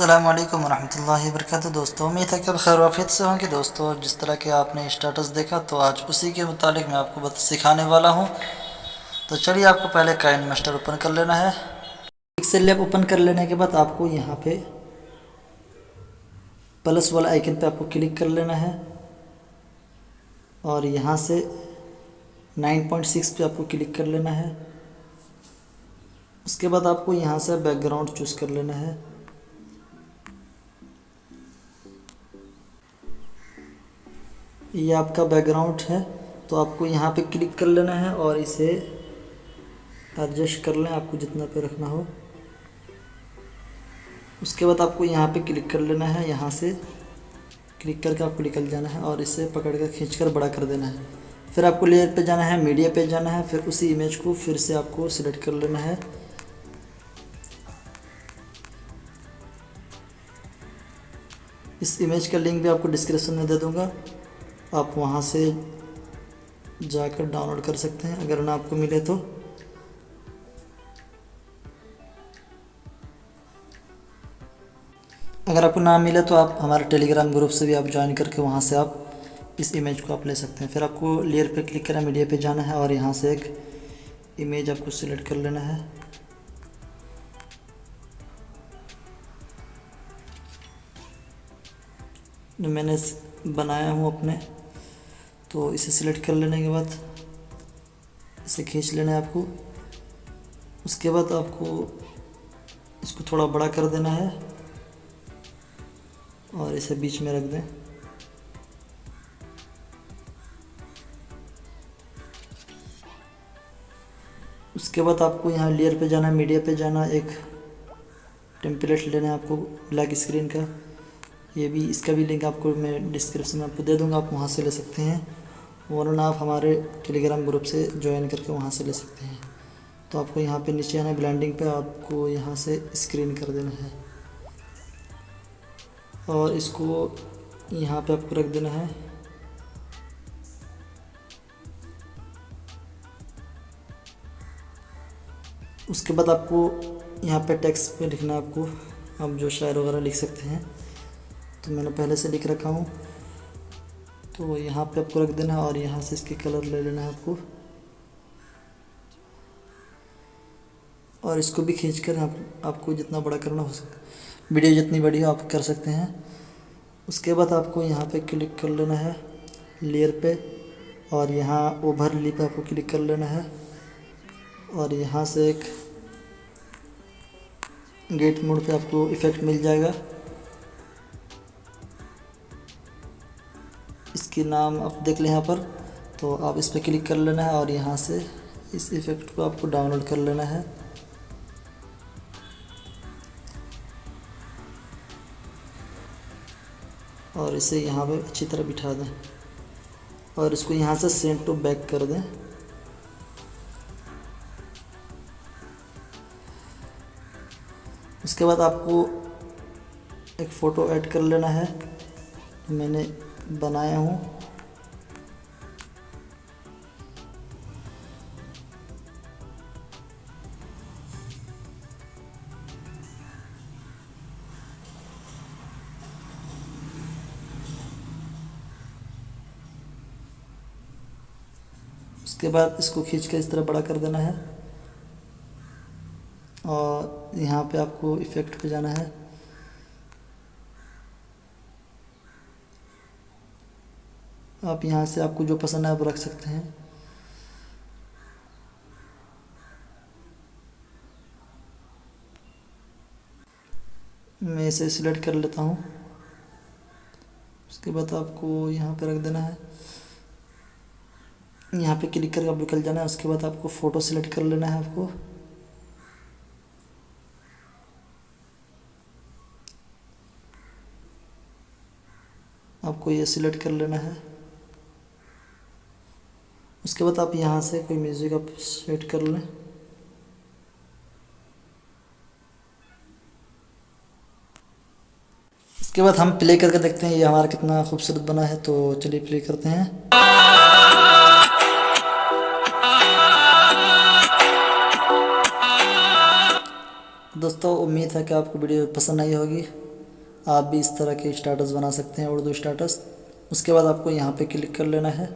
अस्सलाम वालेकुम रहमतुल्लाहि व बरकातुहू। दोस्तों, उम्मीद है कि आप खैर वाफियत से होंगे। दोस्तों, जिस तरह के आपने स्टेटस देखा तो आज उसी के मुतालिक मैं आपको सिखाने वाला हूँ। तो चलिए, आपको पहले काइन मास्टर ओपन कर लेना है। पिक्सेल लैब ओपन कर लेने के बाद आपको यहाँ पे प्लस वाला आइकन पे आपको क्लिक कर लेना है और यहाँ से 9.6 पे आपको क्लिक कर लेना है। उसके बाद आपको यहाँ से बैकग्राउंड चूज़ कर लेना है। ये आपका बैकग्राउंड है, तो आपको यहाँ पे क्लिक कर लेना है और इसे एडजस्ट कर लें आपको जितना पे रखना हो। उसके बाद आपको यहाँ पे क्लिक कर लेना है, यहाँ से क्लिक करके आपको निकल जाना है और इसे पकड़ कर खींच कर बड़ा कर देना है। फिर आपको लेयर पे जाना है, मीडिया पे जाना है, फिर उसी इमेज को फिर से आपको सिलेक्ट कर लेना है। इस इमेज का लिंक भी आपको डिस्क्रिप्शन में दे दूँगा, आप वहाँ से जाकर डाउनलोड कर सकते हैं अगर ना आपको मिले तो। अगर आपको ना मिले तो आप हमारे टेलीग्राम ग्रुप से भी आप ज्वाइन करके वहाँ से आप इस इमेज को आप ले सकते हैं। फिर आपको लेयर पे क्लिक करना, मीडिया पे जाना है और यहाँ से एक इमेज आपको सिलेक्ट कर लेना है। जो मैंने बनाया हूँ अपने, तो इसे सिलेक्ट कर लेने के बाद इसे खींच लेना है आपको। उसके बाद आपको इसको थोड़ा बड़ा कर देना है और इसे बीच में रख दें। उसके बाद आपको यहाँ लेयर पे जाना है, मीडिया पे जाना, एक टेम्पलेट लेना है आपको ब्लैक स्क्रीन का। ये भी, इसका भी लिंक आपको मैं डिस्क्रिप्शन में आपको दे दूँगा, आप वहाँ से ले सकते हैं, वरना आप हमारे टेलीग्राम ग्रुप से ज्वाइन करके वहाँ से ले सकते हैं। तो आपको यहाँ पे नीचे आना है, ब्लेंडिंग पे आपको यहाँ से स्क्रीन कर देना है और इसको यहाँ पे आपको रख देना है। उसके बाद आपको यहाँ पे टेक्स्ट पे लिखना है आपको, आप जो शायर वगैरह लिख सकते हैं, तो मैंने पहले से लिख रखा हूँ, तो यहाँ पे आपको रख देना है और यहाँ से इसके कलर ले लेना है आपको और इसको भी खींच कर आपको जितना बड़ा करना हो सके, वीडियो जितनी बड़ी हो आप कर सकते हैं। उसके बाद आपको यहाँ पे क्लिक कर लेना है लेयर पे और यहाँ ओवरले पे आपको क्लिक कर लेना है और यहाँ से एक गेट मोड पे आपको इफ़ेक्ट मिल जाएगा। इसके नाम आप देख लें यहाँ पर, तो आप इस पर क्लिक कर लेना है और यहाँ से इस इफ़ेक्ट को आपको डाउनलोड कर लेना है। और इसे यहाँ पे अच्छी तरह बिठा दें और इसको यहाँ से सेंड टू बैक कर दें। उसके बाद आपको एक फ़ोटो ऐड कर लेना है, मैंने बनाया हूँ। उसके बाद इसको खींच कर इस तरह बड़ा कर देना है और यहाँ पे आपको इफ़ेक्ट पे जाना है। आप यहाँ से आपको जो पसंद है आप रख सकते हैं। मैं इसे सिलेक्ट कर लेता हूँ। उसके बाद आपको यहाँ पे रख देना है, यहाँ पे क्लिक करके आप निकल जाना है। उसके बाद आपको फ़ोटो सिलेक्ट कर लेना है आपको ये सिलेक्ट कर लेना है। उसके बाद आप यहाँ से कोई म्यूज़िक आप सेट कर लें। इसके बाद हम प्ले करके देखते हैं ये हमारा कितना खूबसूरत बना है। तो चलिए प्ले करते हैं। दोस्तों, उम्मीद है कि आपको वीडियो पसंद आई होगी। आप भी इस तरह के स्टेटस बना सकते हैं, उर्दू स्टेटस। उसके बाद आपको यहाँ पे क्लिक कर लेना है,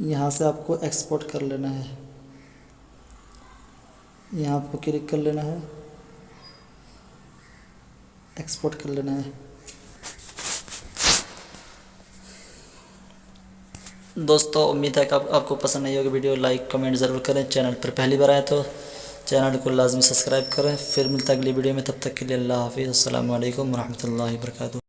यहाँ से आपको एक्सपोर्ट कर लेना है, यहाँ आपको क्लिक कर लेना है, एक्सपोर्ट कर लेना है। दोस्तों उम्मीद है कि आपको पसंद आई होगी वीडियो। लाइक कमेंट ज़रूर करें। चैनल पर पहली बार आए तो चैनल को लाजमी सब्सक्राइब करें। फिर मिलता है अगली वीडियो में, तब तक के लिए अल्लाह हाफिज़। अस्सलामु अलैकुम वरहमतुल्लाहि वबरकातुहू।